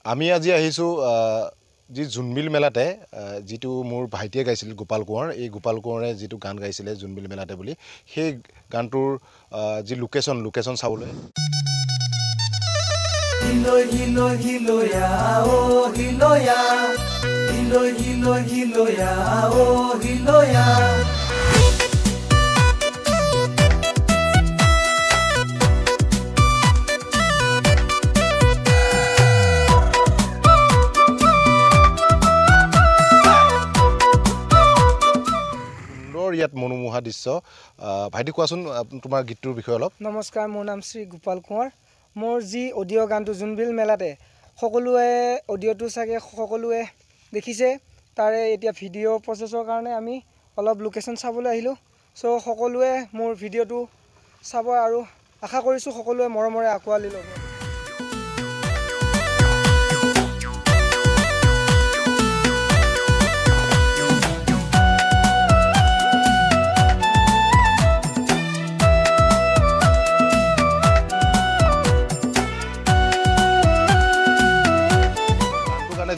আমি আজি আহিছোঁ যি জোনবিল মেলাতে যিটো মোৰ ভাইটিয়ে গাইছিল গোপাল কোঁৱৰ এই গোপাল কোঁৱৰে যিটো গান গাইছিলে জোনবিল মেলাতে বুলি সেই গানটোৰ যি লোকেশ্যন চাবলৈ Hilo hilo hilo ya oh hilo ya hilo hilo hilo ya oh hilo ya ইয়াত মনোমোহা দৃশ্য ভাইটি কোৱাচোন তোমাৰ গীতটোৰ বিষয়ে অলপ নমস্কাৰ মোৰ নাম শ্ৰী গোপাল কোঁৱৰ মোৰ যি অডিঅ' গানটো জোনবিল মেলাতে সকলোৱে অডিঅ'টো চাগে সকলোৱে দেখিছে তাৰে এতিয়া ভিডিঅ' প্ৰচেছৰ কাৰণে আমি অলপ লোকেশ্যন চাবলৈ আহিলোঁ চ' সকলোৱে মোৰ ভিডিঅ'টো চাব আৰু আশা কৰিছোঁ সকলোৱে মৰমৰে আঁকোৱালি ল'ব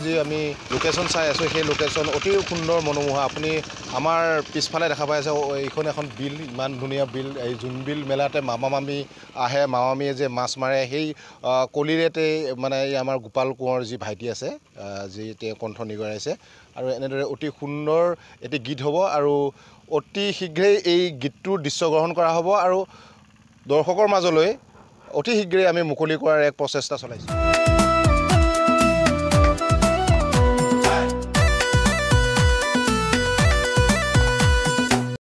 যি আমি লোকেশ্যন চাই আছোঁ সেই লোকেশ্যন অতি সুন্দৰ মনোমোহা আপুনি আমাৰ পিছফালে দেখা পাই আছে এইখন এখন বিল ইমান ধুনীয়া বিল এই জোনবিল মেলাতে মামা মামী আহে মামা মামীয়ে যে মাছ মাৰে সেই কলিৰেতে মানে এই আমাৰ গোপাল কোঁৱৰ যি ভাইটি আছে যি তেওঁ কণ্ঠ নিগৰাইছে আৰু এনেদৰে অতি সুন্দৰ এটি গীত হ'ব আৰু অতি শীঘ্ৰেই এই গীতটোৰ দৃশ্যগ্ৰহণ কৰা হ'ব আৰু দৰ্শকৰ মাজলৈ অতি শীঘ্ৰেই আমি মুকলি কৰাৰ এক প্ৰচেষ্টা চলাইছোঁ